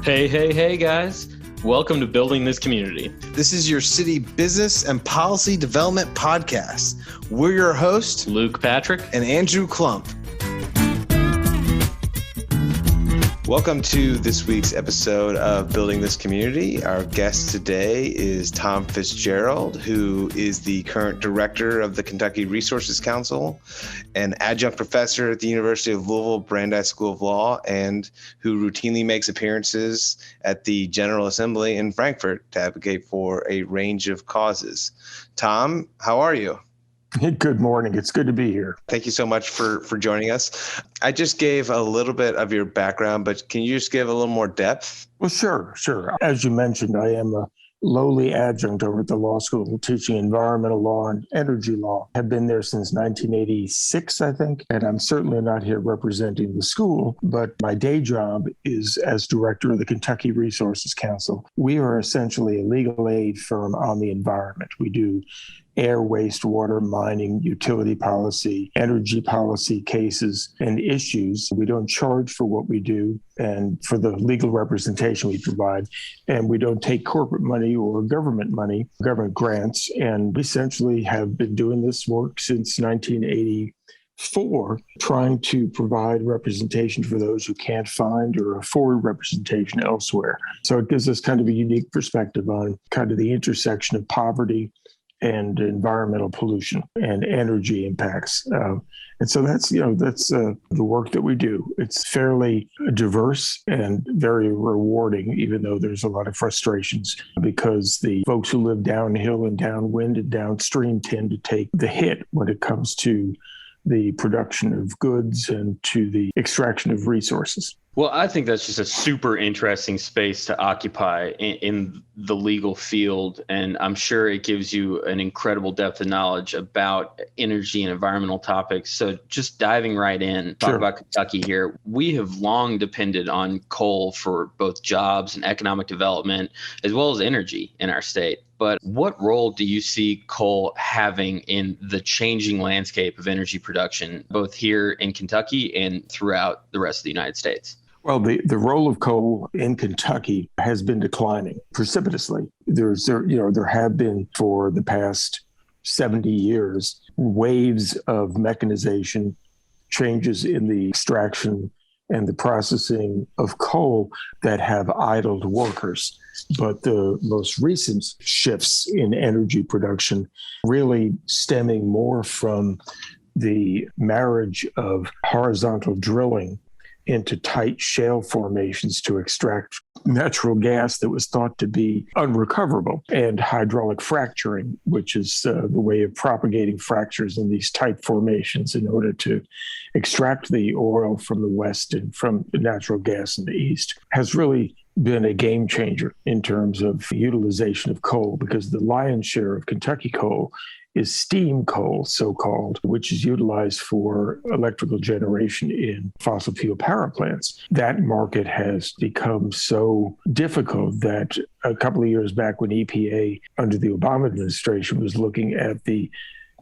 Hey, guys. Welcome to Building This Community. This is your city business and policy development podcast. We're your hosts, Luke Patrick and Andrew Klump. Welcome to this week's episode of Building This Community. Our guest today is Tom FitzGerald, who is the current director of the Kentucky Resources Council, an adjunct professor at the University of Louisville Brandeis School of Law, and who routinely makes appearances at the General Assembly in Frankfurt to advocate for a range of causes. Tom, how are you? Good morning. It's good to be here. Thank you so much for joining us. I just gave a little bit of your background, but can you just give a little more depth? Well, sure. As you mentioned, I am a lowly adjunct over at the law school teaching environmental law and energy law. I've been there since 1986, I think, and I'm certainly not here representing the school, but my day job is as director of the Kentucky Resources Council. We are essentially a legal aid firm on the environment. We do air, wastewater, mining, utility policy, energy policy cases and issues. We don't charge for what we do and for the legal representation we provide. And we don't take corporate money or government grants. And we essentially have been doing this work since 1984, trying to provide representation for those who can't find or afford representation elsewhere. So it gives us kind of a unique perspective on kind of the intersection of poverty and environmental pollution and energy impacts. And so that's the work that we do. It's fairly diverse and very rewarding, even though there's a lot of frustrations because the folks who live downhill and downwind and downstream tend to take the hit when it comes to the production of goods and to the extraction of resources. Well, I think that's just a super interesting space to occupy in the legal field. And I'm sure it gives you an incredible depth of knowledge about energy and environmental topics. So just diving right in, talk about Kentucky here. We have long depended on coal for both jobs and economic development, as well as energy in our state. But what role do you see coal having in the changing landscape of energy production, both here in Kentucky and throughout the rest of the United States? Well, the role of coal in Kentucky has been declining precipitously. There have been for the past 70 years waves of mechanization, changes in the extraction and the processing of coal that have idled workers. But the most recent shifts in energy production really stemming more from the marriage of horizontal drilling into tight shale formations to extract natural gas that was thought to be unrecoverable, and hydraulic fracturing, which is the way of propagating fractures in these tight formations in order to extract the oil from the west and from the natural gas in the east, has really been a game changer in terms of utilization of coal, because the lion's share of Kentucky coal is steam coal, so-called, which is utilized for electrical generation in fossil fuel power plants. That market has become so difficult that a couple of years back when EPA, under the Obama administration, was looking at the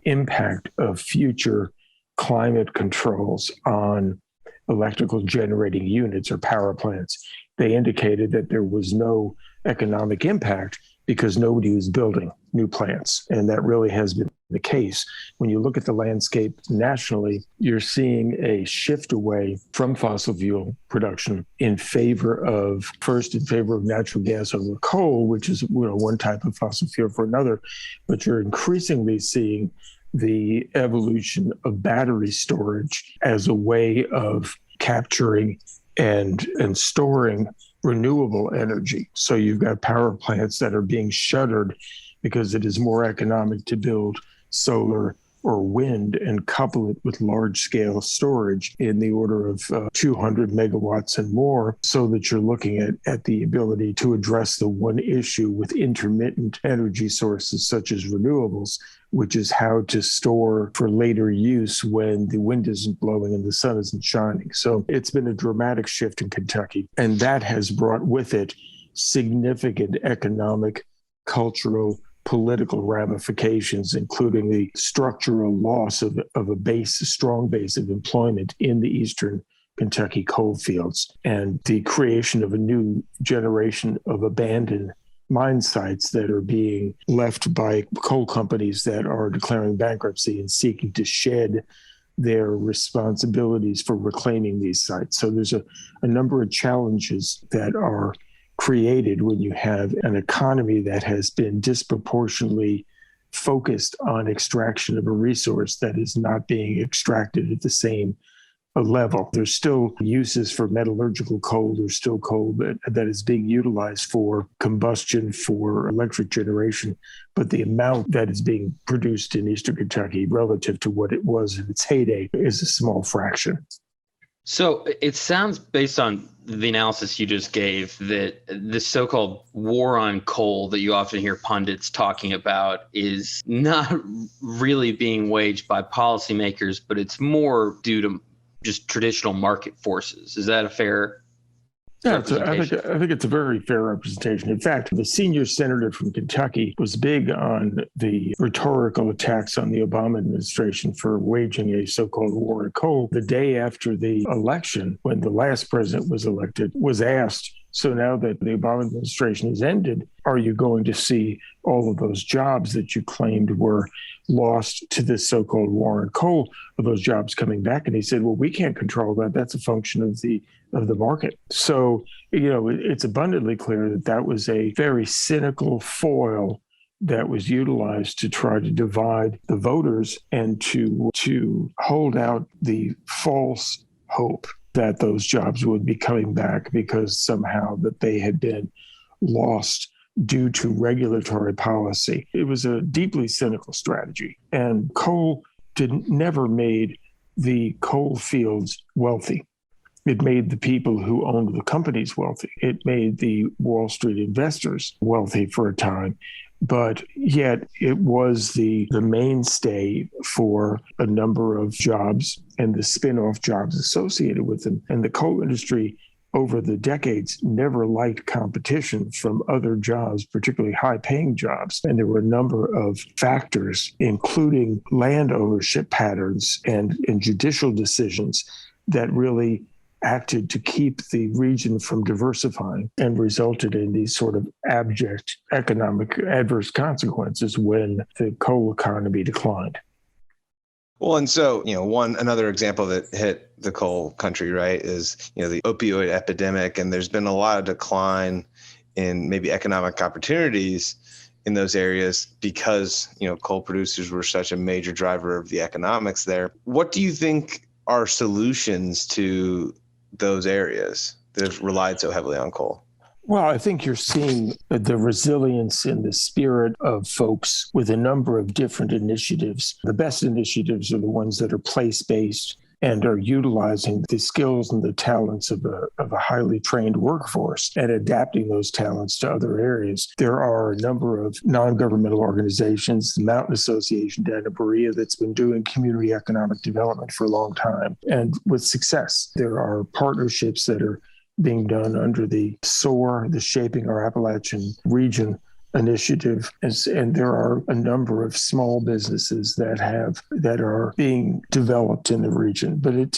impact of future climate controls on electrical generating units or power plants, they indicated that there was no economic impact because nobody was building new plants. And that really has been the case. When you look at the landscape nationally, you're seeing a shift away from fossil fuel production in favor of natural gas over coal, which is one type of fossil fuel for another. But you're increasingly seeing the evolution of battery storage as a way of capturing and storing renewable energy. So you've got power plants that are being shuttered because it is more economic to build solar or wind and couple it with large-scale storage in the order of 200 megawatts and more, so that you're looking at the ability to address the one issue with intermittent energy sources such as renewables, which is how to store for later use when the wind isn't blowing and the sun isn't shining. So it's been a dramatic shift in Kentucky, and that has brought with it significant economic, cultural, political ramifications, including the structural loss of a strong base of employment in the eastern Kentucky coal fields and the creation of a new generation of abandoned mine sites that are being left by coal companies that are declaring bankruptcy and seeking to shed their responsibilities for reclaiming these sites. So there's a number of challenges that are created when you have an economy that has been disproportionately focused on extraction of a resource that is not being extracted at the same level. There's still uses for metallurgical coal. There's still coal that is being utilized for combustion, for electric generation. But the amount that is being produced in Eastern Kentucky relative to what it was in its heyday is a small fraction. So it sounds, based on the analysis you just gave, that the so-called war on coal that you often hear pundits talking about is not really being waged by policymakers, but it's more due to just traditional market forces. Is that a fair representation? I think it's a very fair representation. In fact, the senior senator from Kentucky was big on the rhetorical attacks on the Obama administration for waging a so-called war on coal. The day after the election, when the last president was elected, was asked, so now that the Obama administration has ended, are you going to see all of those jobs that you claimed were lost to this so-called war on coal, are those jobs coming back? And he said, well, we can't control that. That's a function of the market. So, it's abundantly clear that that was a very cynical foil that was utilized to try to divide the voters and to hold out the false hope that those jobs would be coming back because somehow that they had been lost due to regulatory policy. It was a deeply cynical strategy. And coal never made the coal fields wealthy. It made the people who owned the companies wealthy. It made the Wall Street investors wealthy for a time. But yet it was the mainstay for a number of jobs and the spin-off jobs associated with them. And the coal industry over the decades never liked competition from other jobs, particularly high-paying jobs. And there were a number of factors, including land ownership patterns and judicial decisions, that really acted to keep the region from diversifying and resulted in these sort of abject economic adverse consequences when the coal economy declined. Well, and so, another example that hit the coal country, right, is, the opioid epidemic. And there's been a lot of decline in maybe economic opportunities in those areas because, coal producers were such a major driver of the economics there. What do you think are solutions to those areas that have relied so heavily on coal? Well, I think you're seeing the resilience in the spirit of folks with a number of different initiatives. The best initiatives are the ones that are place-based and are utilizing the skills and the talents of a highly trained workforce and adapting those talents to other areas. There are a number of non-governmental organizations, the Mountain Association down in Berea, that's been doing community economic development for a long time and with success. There are partnerships that are being done under the SOAR, the Shaping Our Appalachian Region initiative, and there are a number of small businesses that are being developed in the region. But it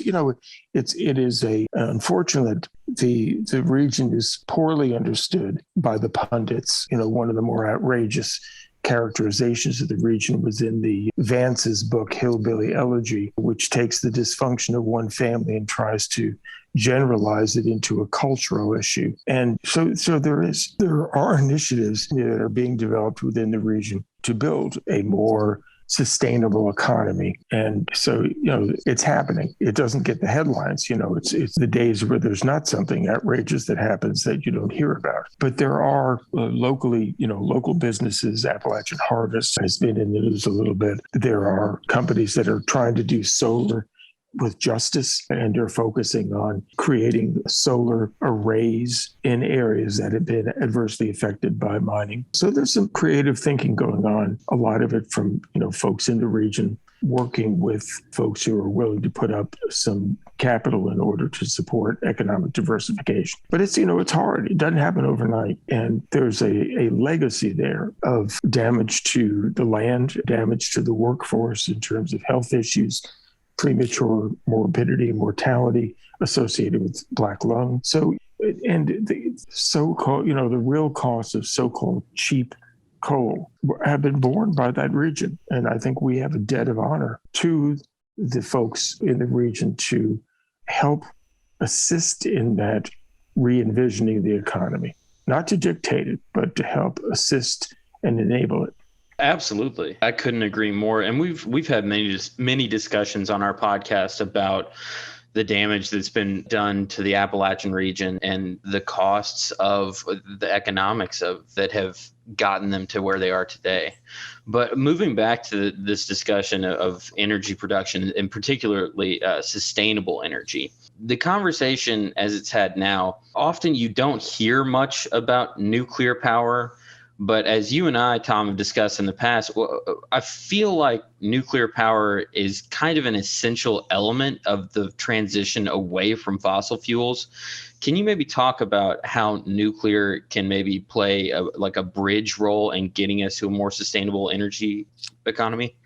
is unfortunate the region is poorly understood by the pundits. One of the more outrageous characterizations of the region was in the Vance's book, Hillbilly Elegy, which takes the dysfunction of one family and tries to generalize it into a cultural issue. And so there are initiatives that are being developed within the region to build a more sustainable economy. And so, it's happening. It doesn't get the headlines. It's the days where there's not something outrageous that happens that you don't hear about. But there are local businesses. Appalachian Harvest has been in the news a little bit. There are companies that are trying to do solar with justice, and they're focusing on creating solar arrays in areas that have been adversely affected by mining. So there's some creative thinking going on, a lot of it from, folks in the region working with folks who are willing to put up some capital in order to support economic diversification. But it's hard. It doesn't happen overnight. And there's a legacy there of damage to the land, damage to the workforce in terms of health issues, premature morbidity and mortality, associated with black lung. So, and the so-called, the real costs of so-called cheap coal have been borne by that region. And I think we have a debt of honor to the folks in the region to help assist in that re-envisioning of the economy, not to dictate it, but to help assist and enable it. Absolutely. I couldn't agree more. And we've had many discussions on our podcast about the damage that's been done to the Appalachian region and the costs of the economics of that have gotten them to where they are today. But moving back to this discussion of energy production, and particularly sustainable energy, the conversation as it's had now, often you don't hear much about nuclear power. But as you and I, Tom, have discussed in the past, I feel like nuclear power is kind of an essential element of the transition away from fossil fuels. Can you maybe talk about how nuclear can maybe play a bridge role in getting us to a more sustainable energy economy?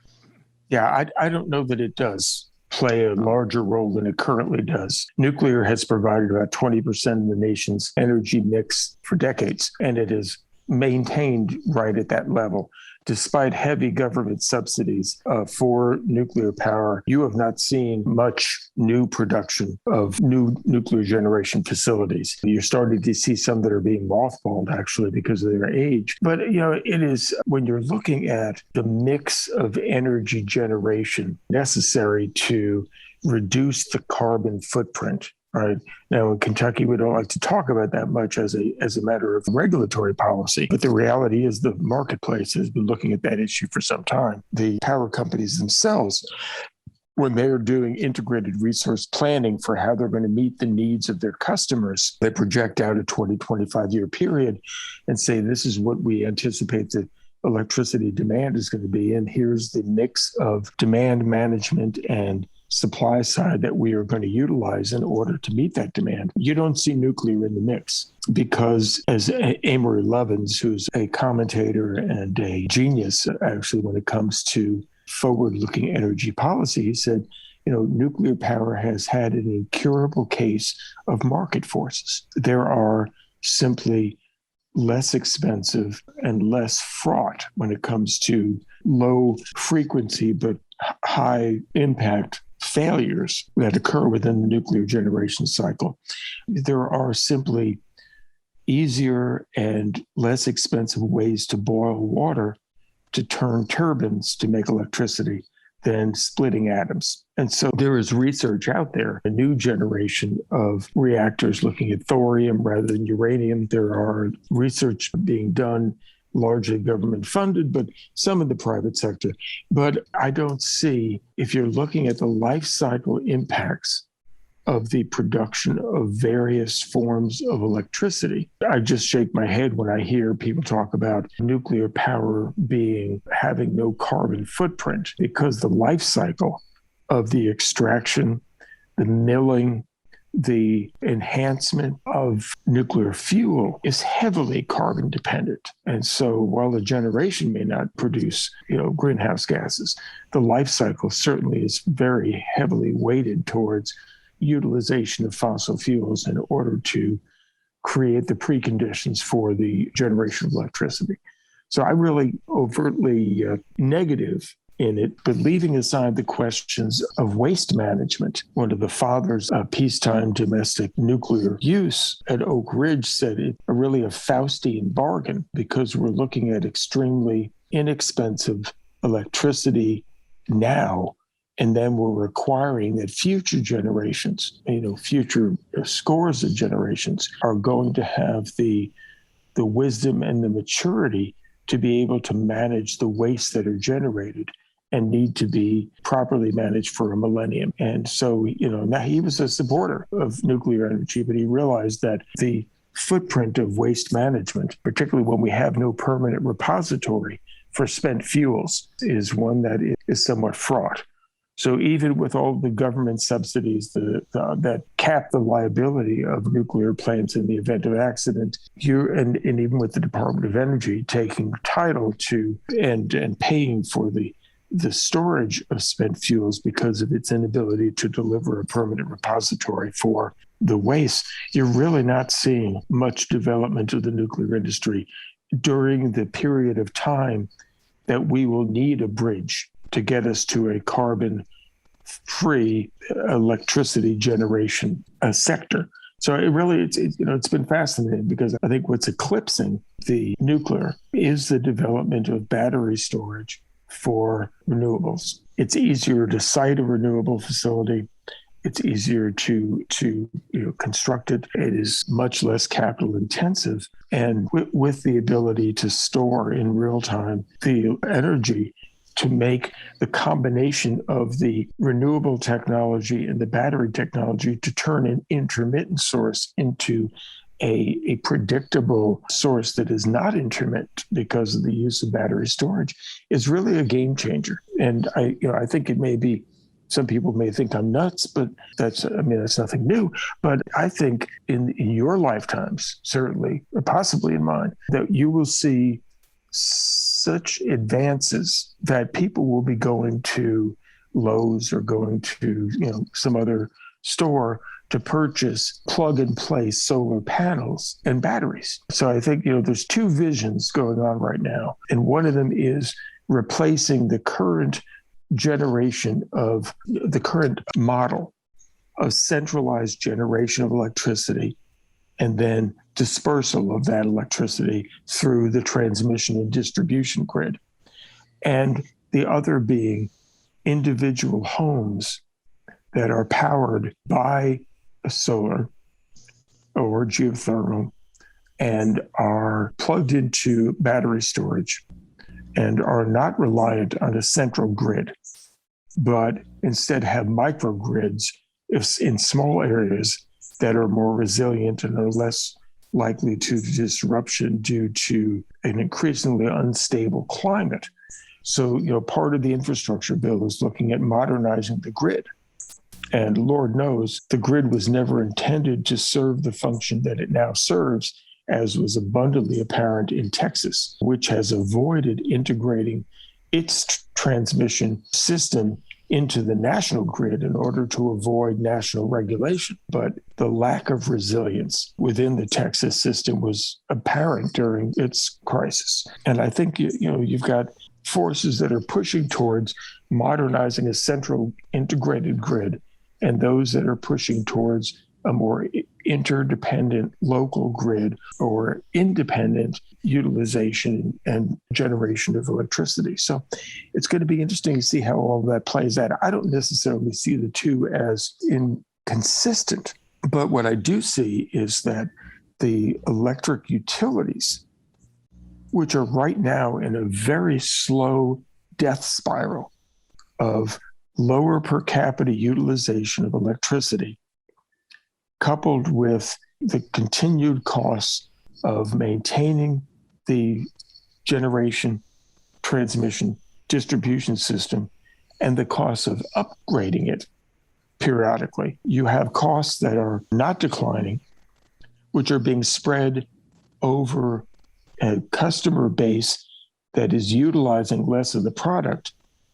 Yeah, I don't know that it does play a larger role than it currently does. Nuclear has provided about 20% of the nation's energy mix for decades, and it is maintained right at that level. Despite heavy government subsidies for nuclear power, you have not seen much new production of new nuclear generation facilities. You're starting to see some that are being mothballed actually because of their age. But, it is when you're looking at the mix of energy generation necessary to reduce the carbon footprint. Right. Now, in Kentucky, we don't like to talk about that much as a matter of regulatory policy. But the reality is the marketplace has been looking at that issue for some time. The power companies themselves, when they're doing integrated resource planning for how they're going to meet the needs of their customers, they project out a 20-25-year period and say, this is what we anticipate the electricity demand is going to be. And here's the mix of demand management and supply side that we are going to utilize in order to meet that demand. You don't see nuclear in the mix because, as Amory Lovins, who's a commentator and a genius actually when it comes to forward-looking energy policy, he said, nuclear power has had an incurable case of market forces. There are simply less expensive and less fraught when it comes to low frequency but high impact failures that occur within the nuclear generation cycle. There are simply easier and less expensive ways to boil water to turn turbines to make electricity than splitting atoms. And so there is research out there, a new generation of reactors looking at thorium rather than uranium. There are research being done, largely government funded, but some in the private sector. But I don't see, if you're looking at the life cycle impacts of the production of various forms of electricity, I just shake my head when I hear people talk about nuclear power having no carbon footprint, because the life cycle of the extraction, the milling, the enhancement of nuclear fuel is heavily carbon dependent. And so while the generation may not produce, greenhouse gases, the life cycle certainly is very heavily weighted towards utilization of fossil fuels in order to create the preconditions for the generation of electricity. So I'm really overtly negative in it, but leaving aside the questions of waste management. One of the fathers of peacetime domestic nuclear use at Oak Ridge said it's really a Faustian bargain because we're looking at extremely inexpensive electricity now, and then we're requiring that future generations, future scores of generations are going to have the wisdom and the maturity to be able to manage the wastes that are generated and need to be properly managed for a millennium. And so, now he was a supporter of nuclear energy, but he realized that the footprint of waste management, particularly when we have no permanent repository for spent fuels, is one that is somewhat fraught. So even with all the government subsidies that cap the liability of nuclear plants in the event of accident, and even with the Department of Energy taking title to and paying for the the storage of spent fuels because of its inability to deliver a permanent repository for the waste, you're really not seeing much development of the nuclear industry during the period of time that we will need a bridge to get us to a carbon-free electricity generation sector. So it's been fascinating because I think what's eclipsing the nuclear is the development of battery storage for renewables. It's easier to site a renewable facility. It's easier to construct it. It is much less capital intensive, and with the ability to store in real time the energy to make the combination of the renewable technology and the battery technology to turn an intermittent source into a predictable source that is not intermittent because of the use of battery storage is really a game changer. And I think it may be, some people may think I'm nuts, but that's nothing new. But I think in your lifetimes, certainly, or possibly in mine, that you will see such advances that people will be going to Lowe's or going to some other store to purchase plug-and-play solar panels and batteries. So I think there's two visions going on right now, and one of them is replacing the current generation of the current model of centralized generation of electricity and then dispersal of that electricity through the transmission and distribution grid. And the other being individual homes that are powered by solar or geothermal and are plugged into battery storage and are not reliant on a central grid, but instead have microgrids in small areas that are more resilient and are less likely to disruption due to an increasingly unstable climate. So, part of the infrastructure bill is looking at modernizing the grid. And Lord knows the grid was never intended to serve the function that it now serves, as was abundantly apparent in Texas, which has avoided integrating its transmission system into the national grid in order to avoid national regulation. But the lack of resilience within the Texas system was apparent during its crisis. And I think you've got forces that are pushing towards modernizing a central integrated grid and those that are pushing towards a more interdependent local grid or independent utilization and generation of electricity. So it's going to be interesting to see how all of that plays out. I don't necessarily see the two as inconsistent, but what I do see is that the electric utilities, which are right now in a very slow death spiral of lower per capita utilization of electricity, coupled with the continued costs of maintaining the generation, transmission, distribution system, and the cost of upgrading it periodically. You have costs that are not declining, which are being spread over a customer base that is utilizing less of the product.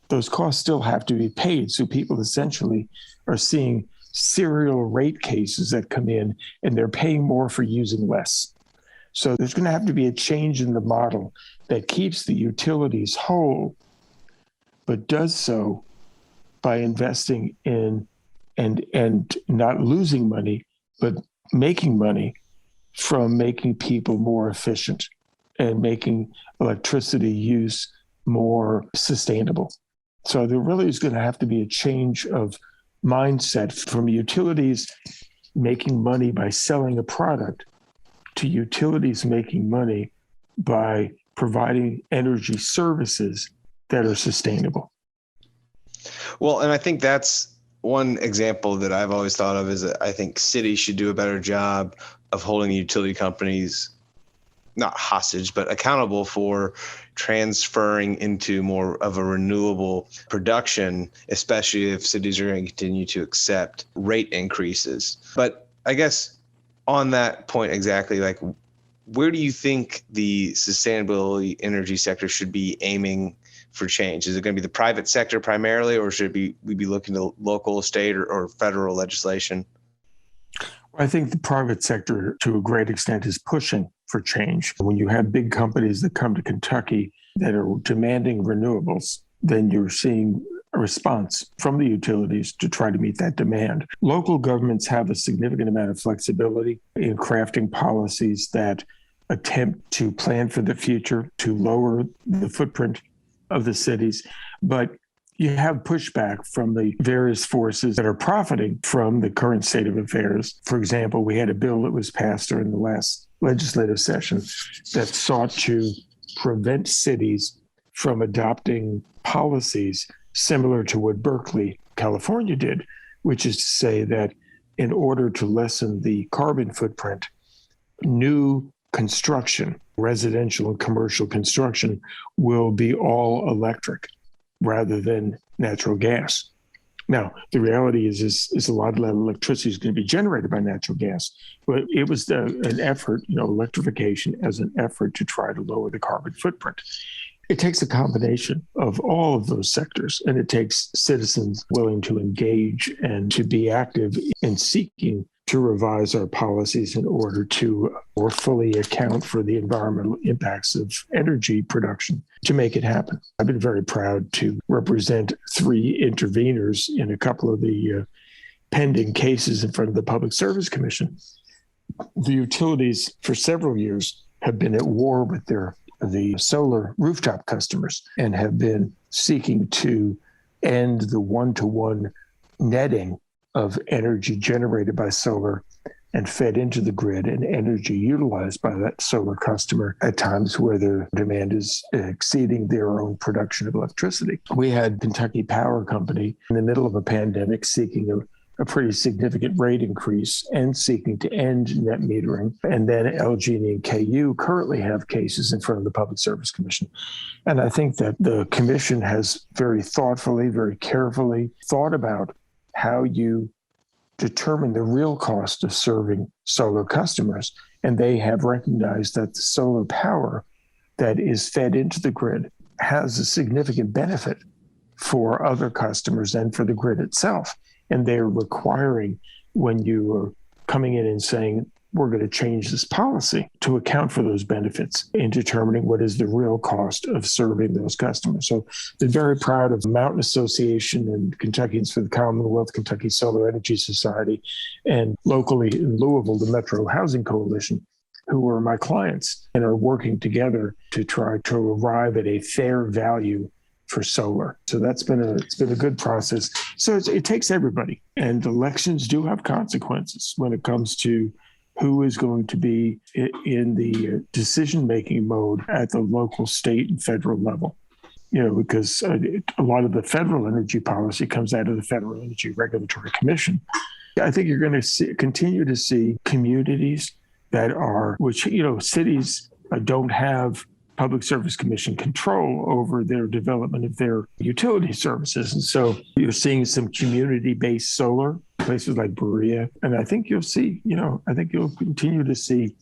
Those costs still have to be paid. So people essentially are seeing serial rate cases that come in and they're paying more for using less. So there's going to have to be a change in the model that keeps the utilities whole, but does so by investing in and not losing money, but making money from making people more efficient and making electricity use more sustainable. So there really is going to have to be a change of mindset from utilities making money by selling a product to utilities making money by providing energy services that are sustainable. Well, and I think that's one example that I've always thought of is that I think cities should do a better job of holding utility companies not hostage, but accountable for transferring into more of a renewable production, especially if cities are going to continue to accept rate increases. But I guess on that point exactly, like, where do you think the sustainability energy sector should be aiming for change? Is it going to be the private sector primarily, or should we be looking to local, state, or federal legislation? I think the private sector, to a great extent, is pushing for change. When you have big companies that come to Kentucky that are demanding renewables, then you're seeing a response from the utilities to try to meet that demand. Local governments have a significant amount of flexibility in crafting policies that attempt to plan for the future, to lower the footprint of the cities. But you have pushback from the various forces that are profiting from the current state of affairs. For example, we had a bill that was passed during the last legislative session that sought to prevent cities from adopting policies similar to what Berkeley, California did, which is to say that in order to lessen the carbon footprint, new construction, residential and commercial construction, will be all electric rather than natural gas. Now, the reality is a lot of that electricity is going to be generated by natural gas, but it was an effort, electrification as an effort to try to lower the carbon footprint. It takes a combination of all of those sectors, and it takes citizens willing to engage and to be active in seeking to revise our policies in order to more fully account for the environmental impacts of energy production to make it happen. I've been very proud to represent 3 interveners in a couple of the pending cases in front of the Public Service Commission. The utilities for several years have been at war with the solar rooftop customers and have been seeking to end the one-to-one netting of energy generated by solar and fed into the grid and energy utilized by that solar customer at times where their demand is exceeding their own production of electricity. We had Kentucky Power Company in the middle of a pandemic seeking a pretty significant rate increase and seeking to end net metering. And then LG&E and KU currently have cases in front of the Public Service Commission. And I think that the commission has very thoughtfully, very carefully thought about how you determine the real cost of serving solar customers. And they have recognized that the solar power that is fed into the grid has a significant benefit for other customers and for the grid itself. And they're requiring, when you are coming in and saying, we're going to change this policy to account for those benefits in determining what is the real cost of serving those customers. So they're very proud of the Mountain Association and Kentuckians for the Commonwealth, Kentucky Solar Energy Society, and locally in Louisville, the Metro Housing Coalition, who are my clients and are working together to try to arrive at a fair value for solar. So it's been a good process. So it takes everybody, and elections do have consequences when it comes to who is going to be in the decision-making mode at the local, state, and federal level. Because a lot of the federal energy policy comes out of the Federal Energy Regulatory Commission. I think you're going to continue to see communities which cities don't have Public Service Commission control over their development of their utility services. And so you're seeing some community-based solar, places like Berea. And I think you'll continue to see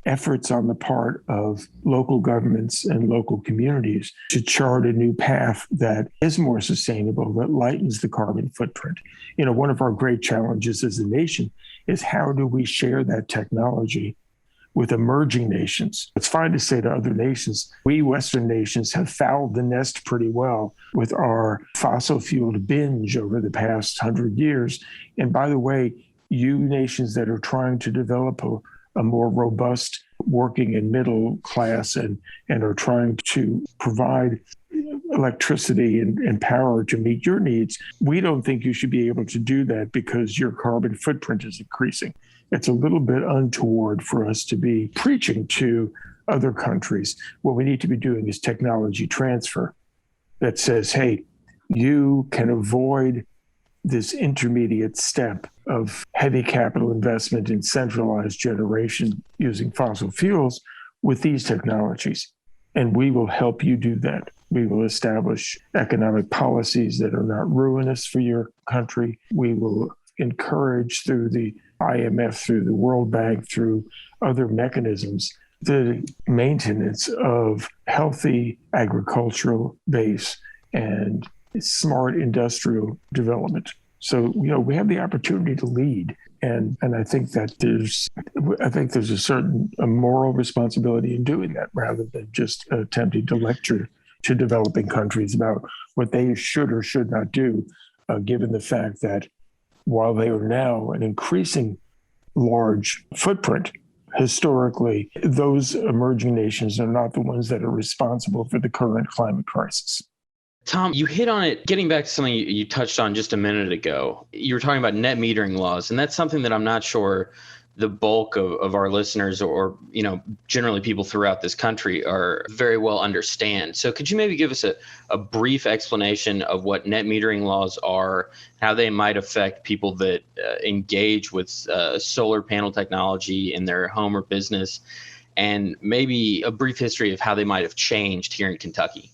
efforts on the part of local governments and local communities to chart a new path that is more sustainable, that lightens the carbon footprint. One of our great challenges as a nation is how do we share that technology with emerging nations? It's fine to say to other nations, we Western nations have fouled the nest pretty well with our fossil fueled binge over the past 100 years. And by the way, you nations that are trying to develop a more robust working and middle class and are trying to provide electricity and power to meet your needs, we don't think you should be able to do that because your carbon footprint is increasing. It's a little bit untoward for us to be preaching to other countries. What we need to be doing is technology transfer that says, hey, you can avoid this intermediate step of heavy capital investment in centralized generation using fossil fuels with these technologies. And we will help you do that. We will establish economic policies that are not ruinous for your country. We will encourage through the IMF, through the World Bank, through other mechanisms, the maintenance of healthy agricultural base and smart industrial development. So, we have the opportunity to lead. And I think that there's a moral responsibility in doing that rather than just attempting to lecture to developing countries about what they should or should not do, given the fact that while they are now an increasing large footprint, historically, those emerging nations are not the ones that are responsible for the current climate crisis. Tom, you hit on it, getting back to something you touched on just a minute ago. You were talking about net metering laws, and that's something that I'm not sure the bulk of our listeners or generally people throughout this country are very well understand. So could you maybe give us a brief explanation of what net metering laws are, how they might affect people that engage with solar panel technology in their home or business, and maybe a brief history of how they might have changed here in Kentucky?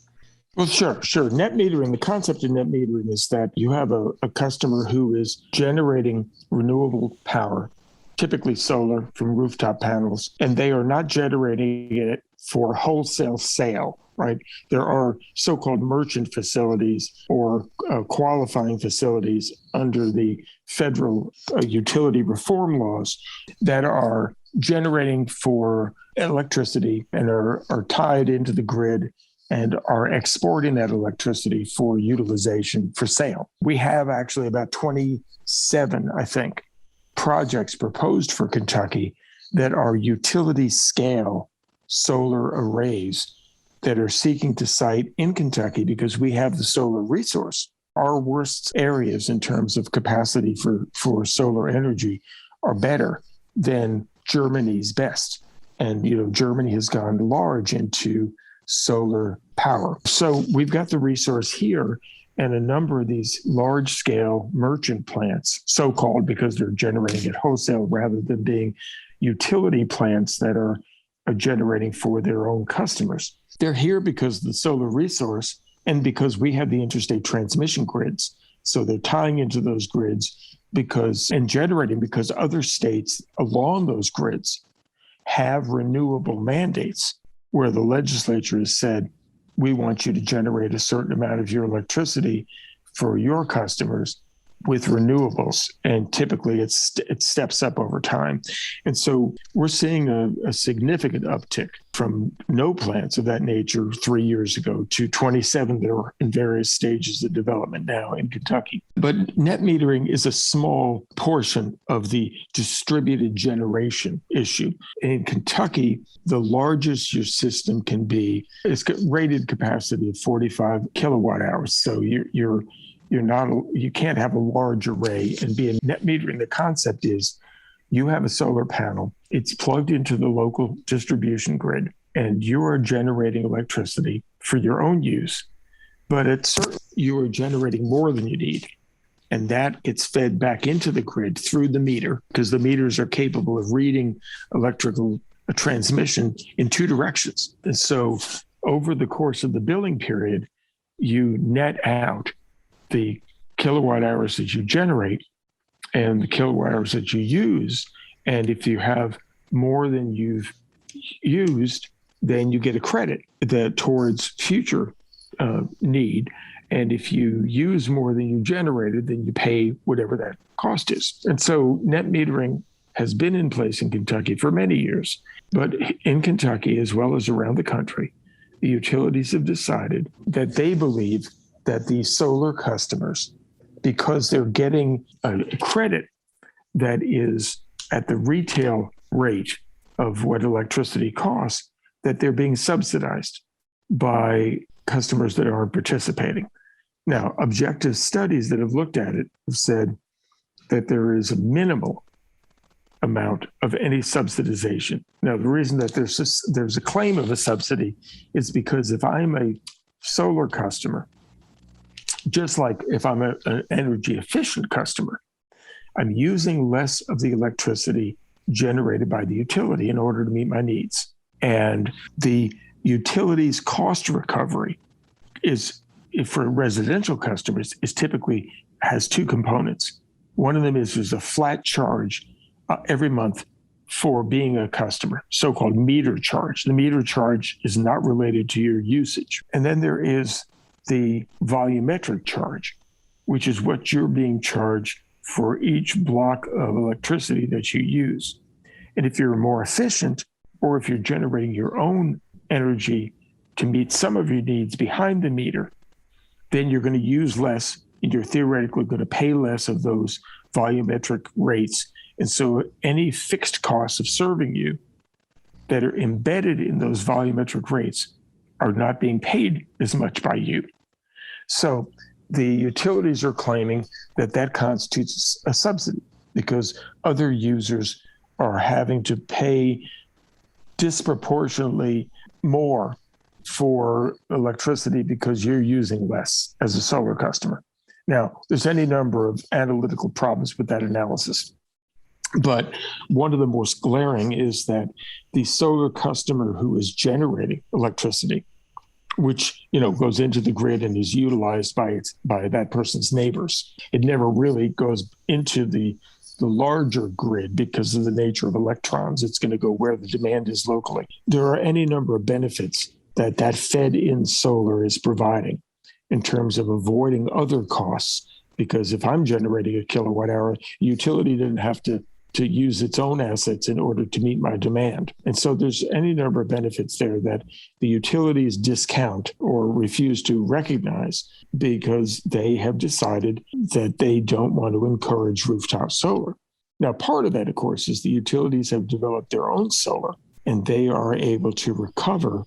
Well, sure. Net metering, the concept of net metering is that you have a customer who is generating renewable power, typically solar from rooftop panels, and they are not generating it for wholesale sale, right? There are so-called merchant facilities or qualifying facilities under the federal utility reform laws that are generating for electricity and are tied into the grid and are exporting that electricity for utilization for sale. We have actually about 27, I think, projects proposed for Kentucky that are utility scale solar arrays that are seeking to site in Kentucky because we have the solar resource. Our worst areas in terms of capacity for solar energy are better than Germany's best. And, Germany has gone large into solar power. So we've got the resource here, and a number of these large-scale merchant plants, so-called because they're generating at wholesale rather than being utility plants that are generating for their own customers. They're here because of the solar resource and because we have the interstate transmission grids. So they're tying into those grids and generating because other states along those grids have renewable mandates where the legislature has said, we want you to generate a certain amount of your electricity for your customers with renewables. And typically it steps up over time. And so we're seeing a significant uptick from no plants of that nature 3 years ago to 27 that are in various stages of development now in Kentucky. But net metering is a small portion of the distributed generation issue. In Kentucky, the largest your system can be is rated capacity of 45 kilowatt hours. So you can't have a large array and be a net metering. The concept is you have a solar panel, it's plugged into the local distribution grid, and you are generating electricity for your own use, but you are generating more than you need. And that gets fed back into the grid through the meter, because the meters are capable of reading electrical transmission in two directions. And so over the course of the billing period, you net out the kilowatt hours that you generate and the kilowatt hours that you use. And if you have more than you've used, then you get a credit towards future need. And if you use more than you generated, then you pay whatever that cost is. And so net metering has been in place in Kentucky for many years. But in Kentucky, as well as around the country, the utilities have decided that they believe that these solar customers, because they're getting a credit that is at the retail rate of what electricity costs, that they're being subsidized by customers that aren't participating. Now, objective studies that have looked at it have said that there is a minimal amount of any subsidization. Now, the reason that there's a claim of a subsidy is because if I'm a solar customer, just like if I'm an energy efficient customer, I'm using less of the electricity generated by the utility in order to meet my needs. And the utility's cost recovery for residential customers typically has two components. One of them is there's a flat charge every month for being a customer, so-called meter charge. The meter charge is not related to your usage. And then there is the volumetric charge, which is what you're being charged for each block of electricity that you use. And if you're more efficient, or if you're generating your own energy to meet some of your needs behind the meter, then you're going to use less, and you're theoretically going to pay less of those volumetric rates. And so any fixed costs of serving you that are embedded in those volumetric rates are not being paid as much by you. So the utilities are claiming that that constitutes a subsidy because other users are having to pay disproportionately more for electricity because you're using less as a solar customer. Now, there's any number of analytical problems with that analysis. But one of the most glaring is that the solar customer who is generating electricity, which goes into the grid and is utilized by that person's neighbors, it never really goes into the larger grid because of the nature of electrons. It's going to go where the demand is locally. There are any number of benefits that fed-in solar is providing in terms of avoiding other costs, because if I'm generating a kilowatt hour, utility didn't have to use its own assets in order to meet my demand. And so there's any number of benefits there that the utilities discount or refuse to recognize because they have decided that they don't want to encourage rooftop solar. Now, part of that, of course, is the utilities have developed their own solar, and they are able to recover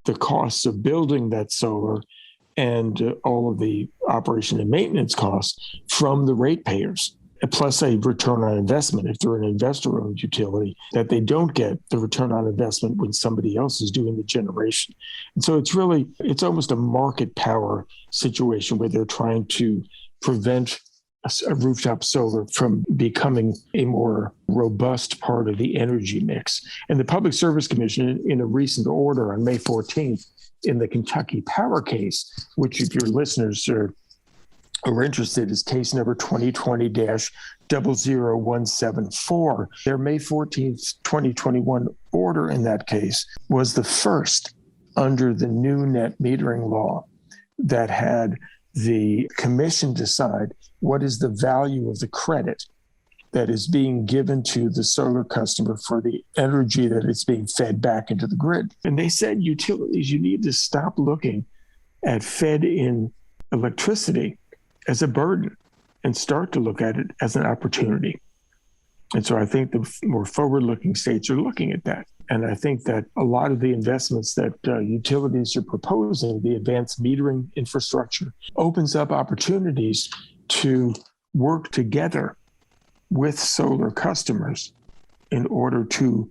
the costs of building that solar and all of the operation and maintenance costs from the ratepayers, plus a return on investment if they're an investor-owned utility, that they don't get the return on investment when somebody else is doing the generation. And so it's almost a market power situation where they're trying to prevent a rooftop solar from becoming a more robust part of the energy mix. And the Public Service Commission, in a recent order on May 14th, in the Kentucky Power case, which if your listeners are interested, is case number 2020-00174. Their May 14th, 2021 order in that case was the first under the new net metering law that had the commission decide what is the value of the credit that is being given to the solar customer for the energy that is being fed back into the grid. And they said, utilities, you need to stop looking at fed-in electricity as a burden and start to look at it as an opportunity. And so I think the more forward-looking states are looking at that. And I think that a lot of the investments that utilities are proposing, the advanced metering infrastructure, opens up opportunities to work together with solar customers in order to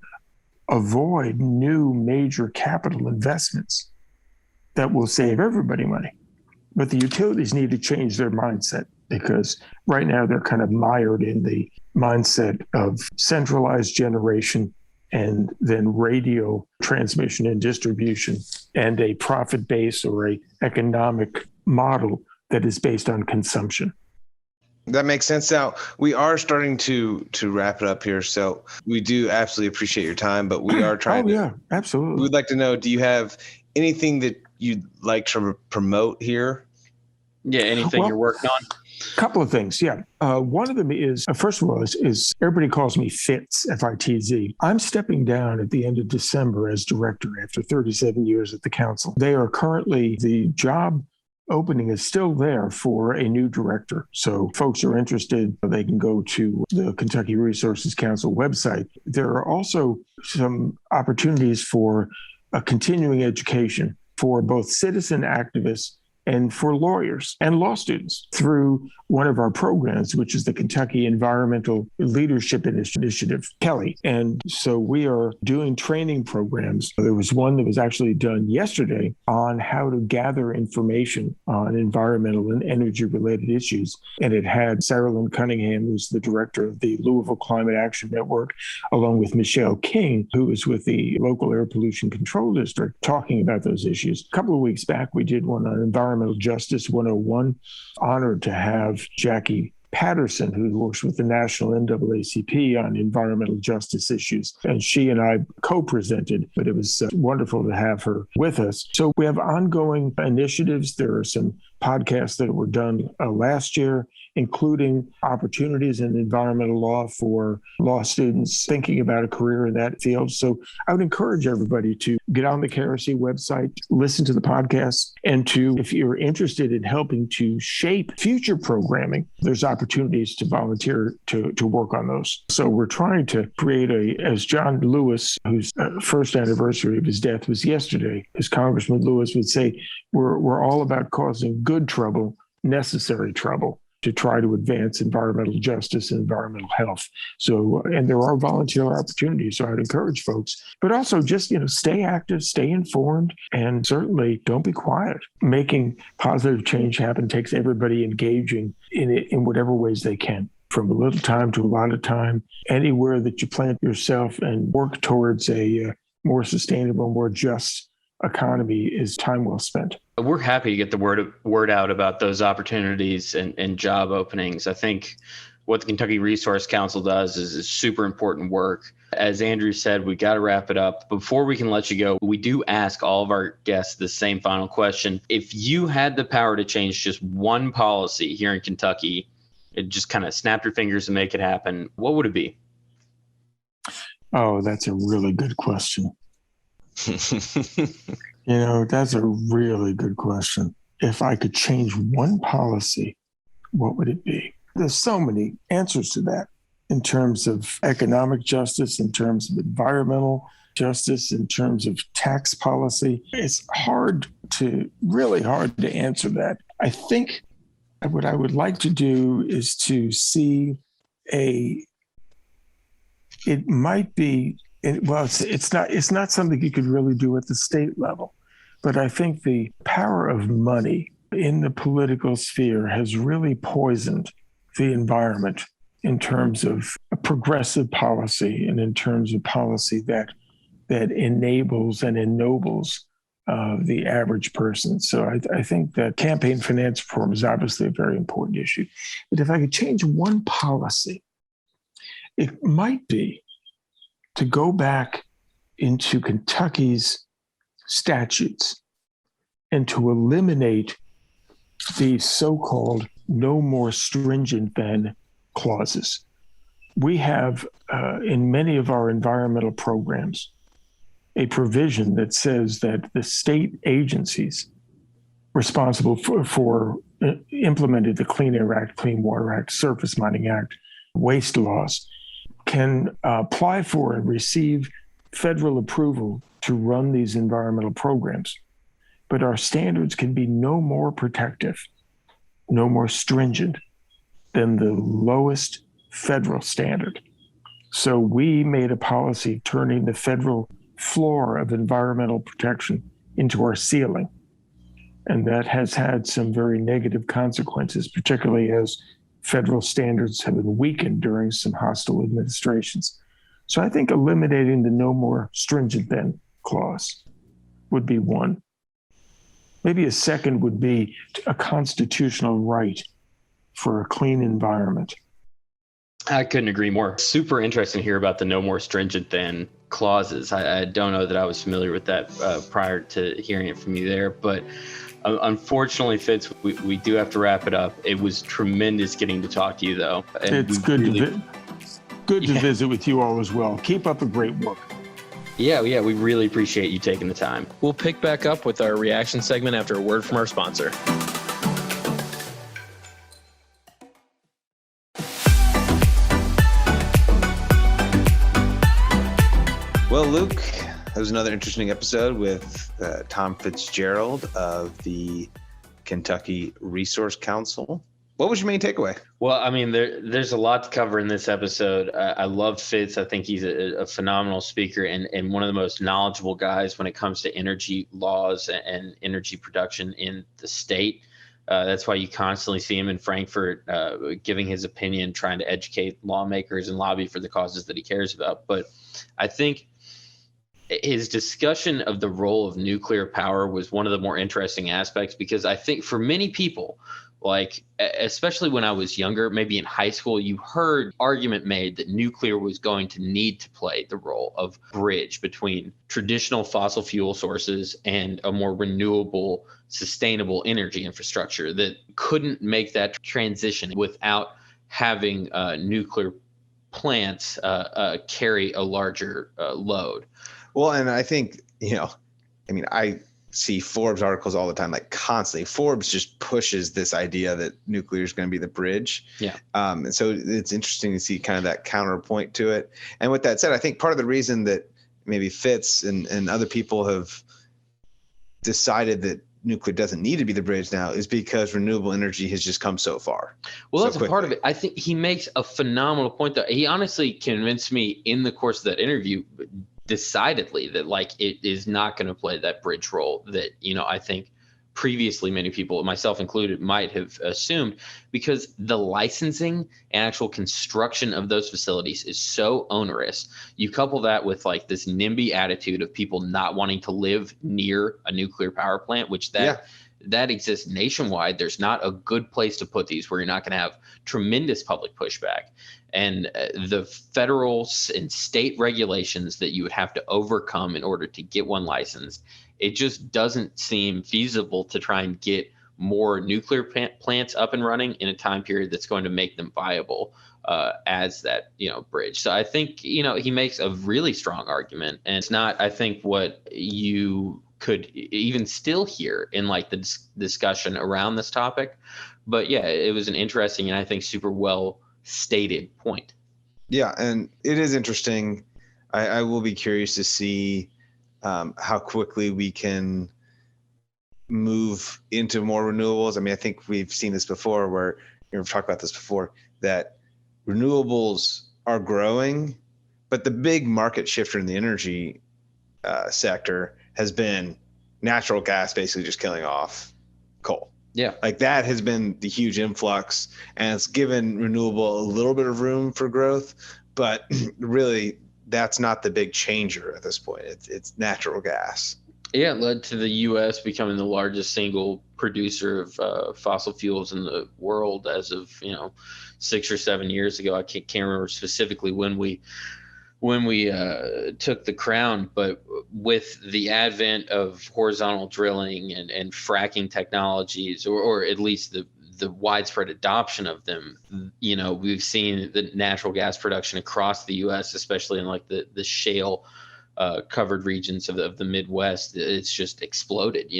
avoid new major capital investments that will save everybody money. But the utilities need to change their mindset, because right now they're kind of mired in the mindset of centralized generation and then radio transmission and distribution and a profit base or a economic model that is based on consumption. That makes sense. Now, we are starting to wrap it up here. So we do absolutely appreciate your time, but we are trying absolutely. We'd like to know, do you have anything that you'd like to promote here? Yeah, anything you're working on? A couple of things, yeah. One of them is, first of all, is everybody calls me Fitz, F-I-T-Z. I'm stepping down at the end of December as director after 37 years at the council. They are currently, the job opening is still there for a new director. So folks are interested, they can go to the Kentucky Resources Council website. There are also some opportunities for a continuing education for both citizen activists and for lawyers and law students through one of our programs, which is the Kentucky Environmental Leadership Initiative, Kelly. And so we are doing training programs. There was one that was actually done yesterday on how to gather information on environmental and energy-related issues. And it had Sarah Lynn Cunningham, who's the director of the Louisville Climate Action Network, along with Michelle King, who is with the local air pollution control district, talking about those issues. A couple of weeks back, we did one on Environmental Justice 101. Honored to have Jackie Patterson, who works with the National NAACP on environmental justice issues. And she and I co-presented, but it was wonderful to have her with us. So we have ongoing initiatives. There are some podcasts that were done last year, including opportunities in environmental law for law students thinking about a career in that field. So I would encourage everybody to get on the KRC website, listen to the podcast, and to, if you're interested in helping to shape future programming, there's opportunities to volunteer to work on those. So we're trying to create as John Lewis, whose first anniversary of his death was yesterday, as Congressman Lewis would say, we're all about causing good trouble, necessary trouble, to try to advance environmental justice and environmental health. So, and there are volunteer opportunities. So I'd encourage folks, but also just, stay active, stay informed, and certainly don't be quiet. Making positive change happen takes everybody engaging in it in whatever ways they can, from a little time to a lot of time, anywhere that you plant yourself and work towards a more sustainable, more just economy is time well spent. We're happy to get the word out about those opportunities and job openings. I think what the Kentucky Resource Council does is super important work. As Andrew said, we got to wrap it up. Before we can let you go, we do ask all of our guests the same final question. If you had the power to change just one policy here in Kentucky, it just kind of snap your fingers and make it happen, what would it be? Oh, that's a really good question. That's a really good question. If I could change one policy, what would it be? There's so many answers to that in terms of economic justice, in terms of environmental justice, in terms of tax policy. It's really hard to answer that. I think what I would like to do is to see it might be, it's not something you could really do at the state level, but I think the power of money in the political sphere has really poisoned the environment in terms of a progressive policy and in terms of policy that enables and ennobles the average person. So I think that campaign finance reform is obviously a very important issue. But if I could change one policy, it might be to go back into Kentucky's statutes and to eliminate the so-called no more stringent than clauses. We have, in many of our environmental programs, a provision that says that the state agencies responsible for implementing the Clean Air Act, Clean Water Act, Surface Mining Act, waste laws, can apply for and receive federal approval to run these environmental programs. But our standards can be no more protective, no more stringent than the lowest federal standard. So we made a policy turning the federal floor of environmental protection into our ceiling. And that has had some very negative consequences, particularly as federal standards have been weakened during some hostile administrations. So I think eliminating the no more stringent than clause would be one. Maybe a second would be a constitutional right for a clean environment. I couldn't agree more. Super interesting to hear about the no more stringent than clauses. I don't know that I was familiar with that prior to hearing it from you there, but unfortunately, Fitz, we do have to wrap it up. It was tremendous getting to talk to you, though. And it's good to visit with you all as well. Keep up the great work. Yeah, we really appreciate you taking the time. We'll pick back up with our reaction segment after a word from our sponsor. Well, Luke, that was another interesting episode with Tom FitzGerald of the Kentucky Resource Council. What was your main takeaway? Well, I mean, there's a lot to cover in this episode. I love Fitz. I think he's a phenomenal speaker and one of the most knowledgeable guys when it comes to energy laws and energy production in the state. That's why you constantly see him in Frankfurt giving his opinion, trying to educate lawmakers and lobby for the causes that he cares about. But I think his discussion of the role of nuclear power was one of the more interesting aspects, because I think for many people, Like, especially when I was younger, maybe in high school, you heard argument made that nuclear was going to need to play the role of bridge between traditional fossil fuel sources and a more renewable, sustainable energy infrastructure that couldn't make that transition without having nuclear plants carry a larger load. Well, and I think, I see Forbes articles all the time, like constantly. Forbes just pushes this idea that nuclear is going to be the bridge. Yeah. And so it's interesting to see kind of that counterpoint to it. And with that said, I think part of the reason that maybe Fitz and other people have decided that nuclear doesn't need to be the bridge now is because renewable energy has just come so far. Well, that's a part of it. I think he makes a phenomenal point, though. He honestly convinced me in the course of that interview decidedly that like it is not going to play that bridge role that, I think previously many people, myself included, might have assumed, because the licensing and actual construction of those facilities is so onerous. You couple that with like this NIMBY attitude of people not wanting to live near a nuclear power plant, which that exists nationwide. There's not a good place to put these where you're not going to have tremendous public pushback. And the federal and state regulations that you would have to overcome in order to get one licensed, it just doesn't seem feasible to try and get more nuclear plants up and running in a time period that's going to make them viable as that, bridge. So I think, he makes a really strong argument, and it's not, I think, what you could even still hear in like the discussion around this topic. But yeah, it was an interesting and I think super well stated point. Yeah, and it is interesting. I will be curious to see how quickly we can move into more renewables. I mean, I think we've seen this before where we've talked about this before, that renewables are growing, but the big market shifter in the energy sector has been natural gas basically just killing off coal. Yeah. Like that has been the huge influx, and it's given renewable a little bit of room for growth, but really that's not the big changer at this point. It's natural gas. Yeah, it led to the U.S. becoming the largest single producer of fossil fuels in the world as of 6 or 7 years ago. I can't remember specifically when we took the crown, but with the advent of horizontal drilling and fracking technologies, or at least the widespread adoption of them, we've seen the natural gas production across the U.S., especially in like the shale covered regions of the Midwest. It's just exploded,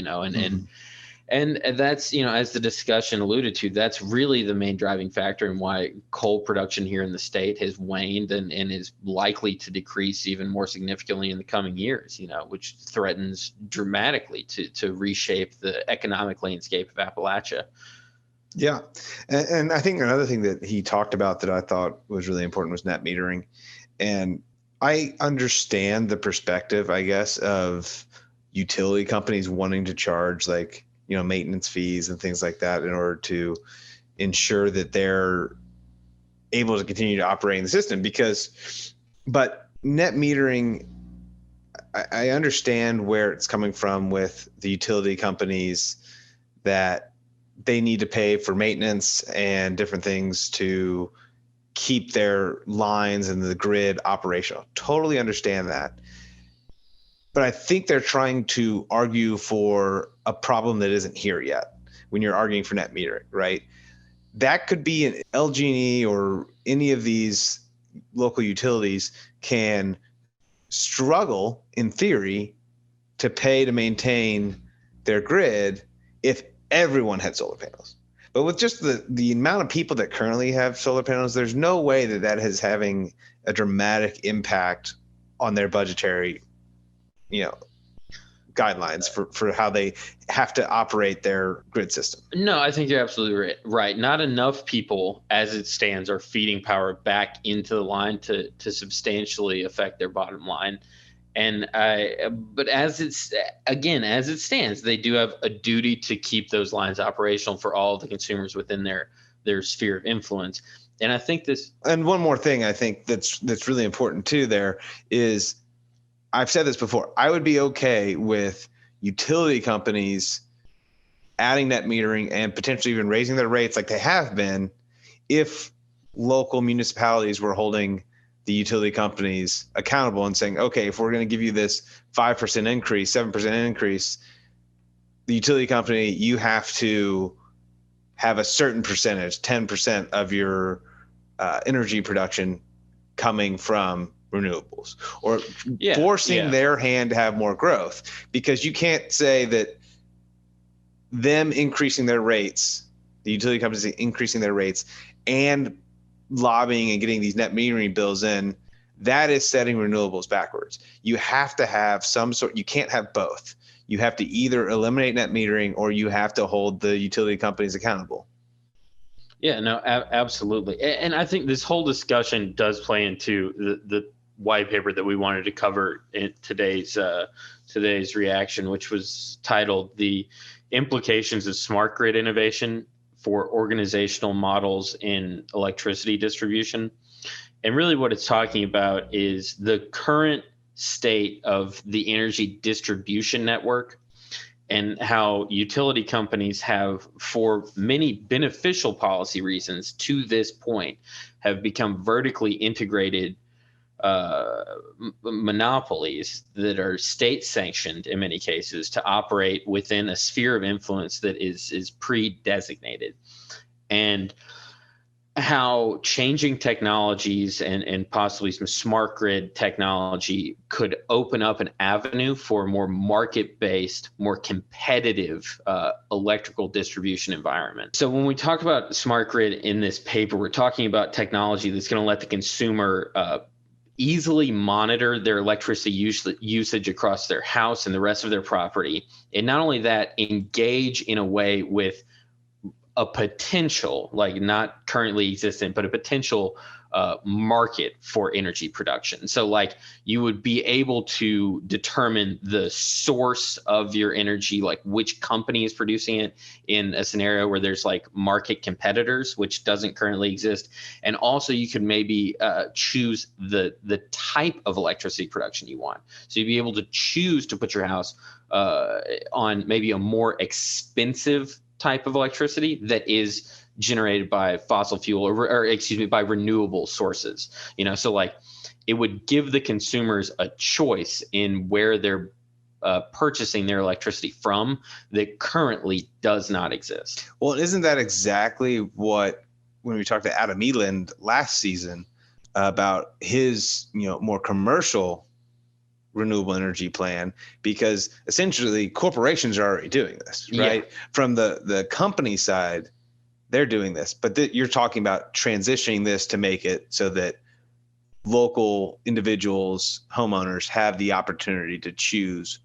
and that's, as the discussion alluded to, that's really the main driving factor in why coal production here in the state has waned and is likely to decrease even more significantly in the coming years, which threatens dramatically to reshape the economic landscape of Appalachia. Yeah. And I think another thing that he talked about that I thought was really important was net metering. And I understand the perspective, I guess, of utility companies wanting to charge like, maintenance fees and things like that in order to ensure that they're able to continue to operate in the system. But net metering, I understand where it's coming from with the utility companies, that they need to pay for maintenance and different things to keep their lines and the grid operational. Totally understand that. But I think they're trying to argue for a problem that isn't here yet when you're arguing for net metering, right? That could be an LG&E or any of these local utilities can struggle in theory to pay to maintain their grid if everyone had solar panels. But with just the amount of people that currently have solar panels, there's no way that is having a dramatic impact on their budgetary guidelines for how they have to operate their grid system. No, I think you're absolutely right. Not enough people, as it stands, are feeding power back into the line to substantially affect their bottom line. But as it stands, they do have a duty to keep those lines operational for all of the consumers within their sphere of influence. And I think and one more thing I think that's really important too there is, I've said this before, I would be okay with utility companies adding net metering and potentially even raising their rates like they have been if local municipalities were holding the utility companies accountable and saying, okay, if we're going to give you this 5% increase, 7% increase, the utility company, you have to have a certain percentage, 10% of your energy production coming from renewables, or forcing their hand to have more growth. Because you can't say that them increasing their rates, the utility companies increasing their rates and lobbying and getting these net metering bills in, that is setting renewables backwards. You have to have some sort, you can't have both. You have to either eliminate net metering or you have to hold the utility companies accountable. Yeah, no, absolutely. And I think this whole discussion does play into the white paper that we wanted to cover in today's reaction, which was titled "The Implications of Smart Grid Innovation for Organizational Models in Electricity Distribution." And really what it's talking about is the current state of the energy distribution network and how utility companies have, for many beneficial policy reasons to this point, have become vertically integrated monopolies that are state sanctioned in many cases to operate within a sphere of influence that is pre-designated. And how changing technologies and possibly some smart grid technology could open up an avenue for a more market-based, more competitive electrical distribution environment. So when we talk about smart grid in this paper, we're talking about technology that's going to let the consumer easily monitor their electricity usage across their house and the rest of their property. And not only that, engage in a way with a potential, like not currently existent, but a potential market for energy production. So like you would be able to determine the source of your energy, like which company is producing it in a scenario where there's like market competitors, which doesn't currently exist. And also you could maybe choose the type of electricity production you want. So you'd be able to choose to put your house on maybe a more expensive type of electricity that is generated by fossil fuel or excuse me, by renewable sources. So like it would give the consumers a choice in where they're purchasing their electricity from that currently does not exist. Well, isn't that exactly what, when we talked to Adam Eland last season about his, more commercial renewable energy plan, because essentially corporations are already doing this, right? Yeah. From the company side, they're doing this, but you're talking about transitioning this to make it so that local individuals, homeowners have the opportunity to choose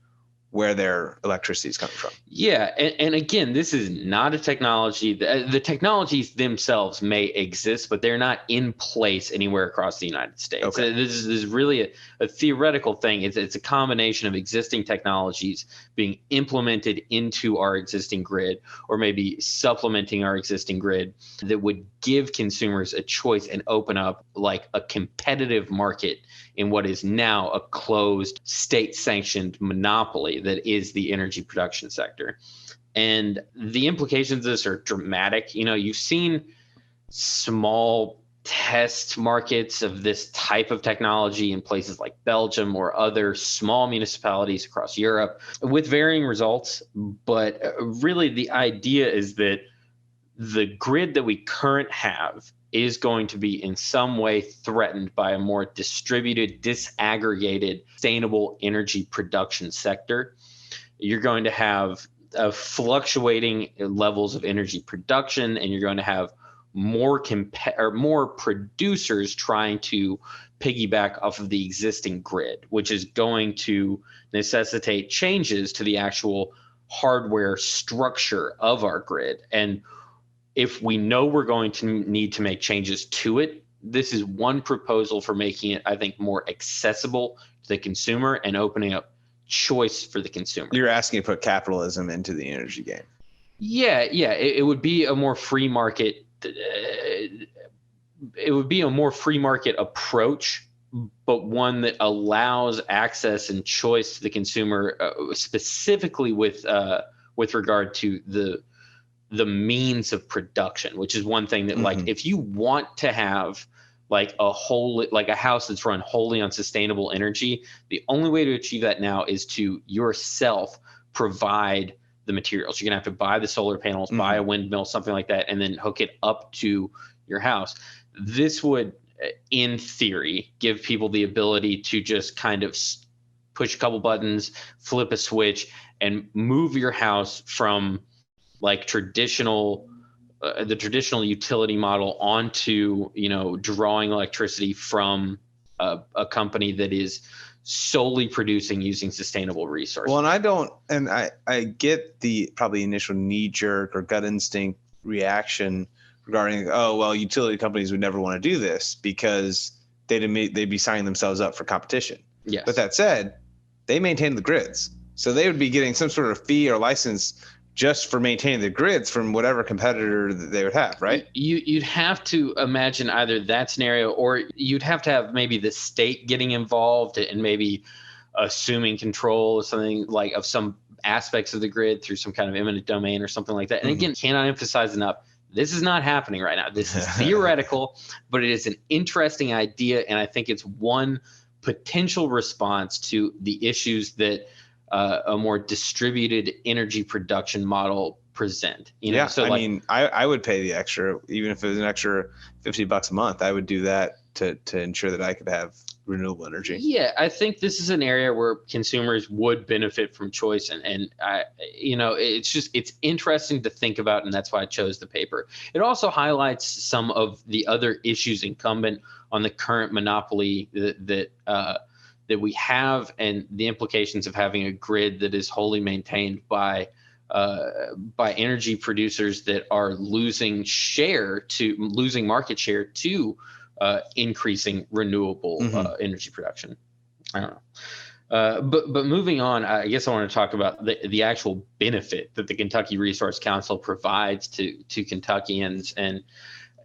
where their electricity is coming from. Yeah. And again, this is not a technology. The technologies themselves may exist, but they're not in place anywhere across the United States. Okay. This is really a theoretical thing. It's a combination of existing technologies being implemented into our existing grid, or maybe supplementing our existing grid, that would give consumers a choice and open up like a competitive market in what is now a closed state-sanctioned monopoly that is the energy production sector. And the implications of this are dramatic. You've seen small test markets of this type of technology in places like Belgium or other small municipalities across Europe with varying results. But really the idea is that the grid that we currently have is going to be in some way threatened by a more distributed, disaggregated, sustainable energy production sector. You're going to have fluctuating levels of energy production, and you're going to have more producers trying to piggyback off of the existing grid, which is going to necessitate changes to the actual hardware structure of our grid. And if we know we're going to need to make changes to it, this is one proposal for making it, I think, more accessible to the consumer and opening up choice for the consumer. You're asking to put capitalism into the energy game. Yeah. It would be a more free market. It would be a more free market approach, but one that allows access and choice to the consumer, specifically with with regard to the means of production, which is one thing that like if you want to have like a house that's run wholly on sustainable energy, the only way to achieve that now is to yourself provide the materials. You're gonna have to buy the solar panels, buy a windmill, something like that, and then hook it up to your house. This would, in theory, give people the ability to just kind of push a couple buttons, flip a switch, and move your house from like the traditional utility model onto, drawing electricity from a company that is solely producing using sustainable resources. Well, I get the probably initial knee jerk or gut instinct reaction regarding, utility companies would never want to do this because they'd be signing themselves up for competition. Yes. But that said, they maintain the grids. So they would be getting some sort of fee or license just for maintaining the grids from whatever competitor that they would have, right? You'd have to imagine either that scenario, or you'd have to have maybe the state getting involved and maybe assuming control or something like of some aspects of the grid through some kind of eminent domain or something like that. And again, cannot emphasize enough, this is not happening right now. This is theoretical, but it is an interesting idea. And I think it's one potential response to the issues that a more distributed energy production model present. So I would pay the extra, even if it was an extra $50 a month. I would do that to ensure that I could have renewable energy. Yeah, I think this is an area where consumers would benefit from choice, and it's interesting to think about, and that's why I chose the paper. It also highlights some of the other issues incumbent on the current monopoly that we have, and the implications of having a grid that is wholly maintained by energy producers that are losing market share to increasing renewable energy production. I don't know. But moving on, I guess I want to talk about the actual benefit that the Kentucky Resource Council provides to Kentuckians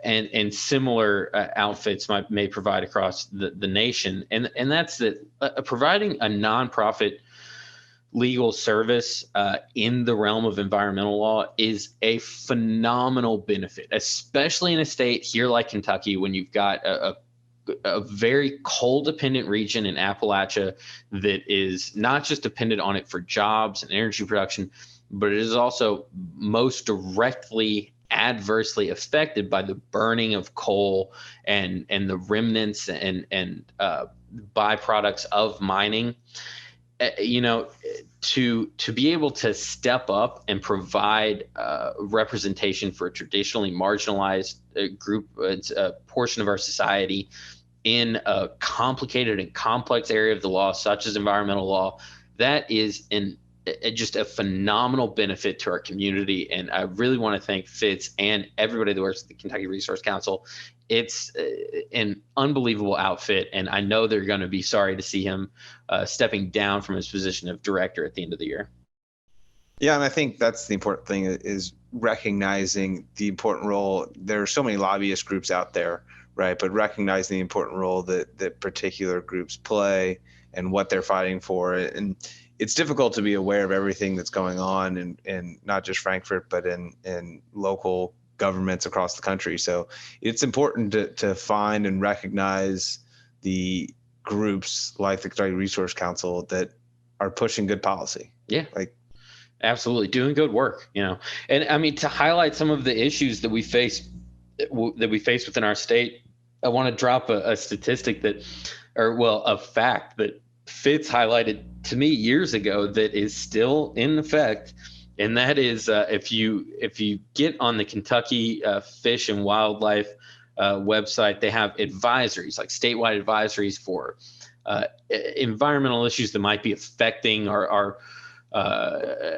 and similar outfits may provide across the nation. And that's that providing a nonprofit legal service in the realm of environmental law is a phenomenal benefit, especially in a state here like Kentucky, when you've got a very coal-dependent region in Appalachia that is not just dependent on it for jobs and energy production, but it is also most directly adversely affected by the burning of coal and the remnants and byproducts of mining. To be able to step up and provide representation for a traditionally marginalized group, a portion of our society in a complicated and complex area of the law, such as environmental law, that is just a phenomenal benefit to our community. And I really want to thank Fitz and everybody that works at the Kentucky Resource Council. It's an unbelievable outfit, and I know they're going to be sorry to see him stepping down from his position of director at the end of the year. Yeah, and I think that's the important thing, is recognizing the important role. There are so many lobbyist groups out there, right? But recognizing the important role that particular groups play and what they're fighting for. And it's difficult to be aware of everything that's going on in not just Frankfort, but in local governments across the country. So it's important to find and recognize the groups like the Kentucky Resource Council that are pushing good policy. Yeah, absolutely, doing good work. And I mean, to highlight some of the issues that we face within our state, I want to drop a statistic a fact that Fitz highlighted to me years ago that is still in effect. And that is, if you get on the Kentucky Fish and Wildlife website, they have advisories, like statewide advisories for environmental issues that might be affecting our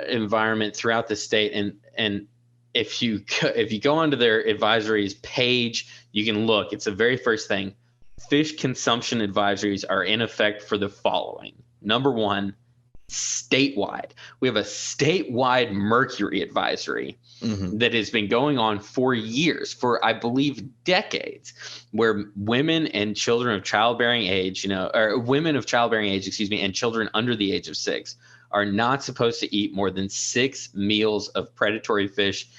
environment throughout the state. And if you go onto their advisories page, you can look. It's the very first thing. Fish consumption advisories are in effect for the following. Number one, statewide. We have a statewide mercury advisory that has been going on for years, for I believe decades, where women and children of childbearing age, and children under the age of 6 are not supposed to eat more than 6 meals of predatory fish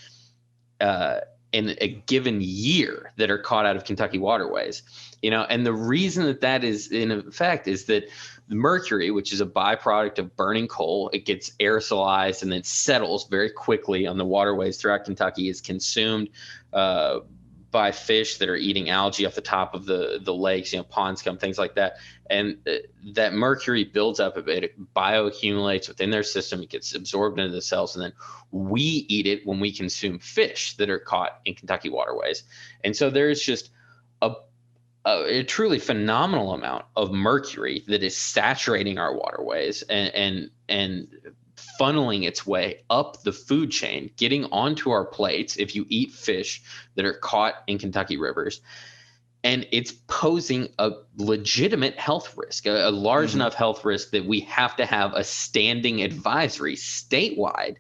in a given year that are caught out of Kentucky waterways. And the reason that is in effect is that mercury, which is a byproduct of burning coal, it gets aerosolized and then settles very quickly on the waterways throughout Kentucky, is consumed by fish that are eating algae off the top of the lakes, pond scum, things like that. And that mercury builds up a bit, it bioaccumulates within their system, it gets absorbed into the cells, and then we eat it when we consume fish that are caught in Kentucky waterways. And so there's just a truly phenomenal amount of mercury that is saturating our waterways and funneling its way up the food chain, getting onto our plates if you eat fish that are caught in Kentucky rivers. And it's posing a legitimate health risk, a large enough health risk that we have to have a standing advisory statewide.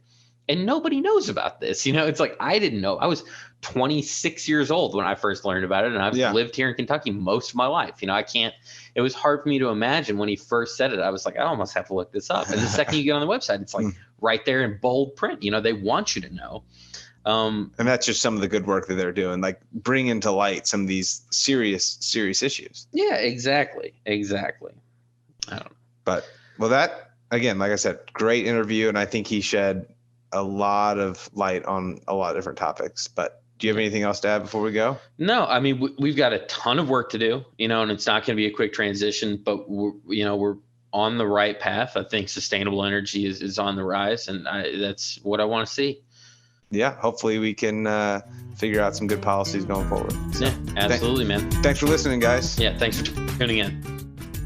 And nobody knows about this. It's like, I didn't know. I was 26 years old when I first learned about it. And I've lived here in Kentucky most of my life. It was hard for me to imagine when he first said it. I was like, I almost have to look this up. And the second you get on the website, it's like right there in bold print. They want you to know. And that's just some of the good work that they're doing, like bringing to light some of these serious issues. Yeah, exactly. I don't know. But, well, that, again, like I said, great interview. And I think he shed a lot of light on a lot of different topics. But do you have anything else to add before we go? No, I mean, we've got a ton of work to do, and it's not going to be a quick transition, but we're on the right path. I think sustainable energy is on the rise, and that's what I want to see. Yeah, hopefully we can figure out some good policies going forward. So, yeah, absolutely, man. Thanks for listening, guys. Yeah, thanks for tuning in.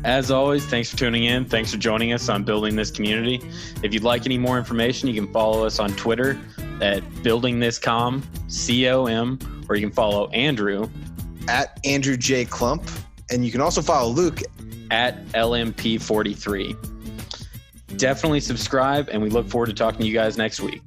As always, thanks for tuning in. Thanks for joining us on Building This Community. If you'd like any more information, you can follow us on Twitter at BuildingThisCom, COM, or you can follow Andrew at Andrew J. Klump. And you can also follow Luke at LMP43. Definitely subscribe, and we look forward to talking to you guys next week.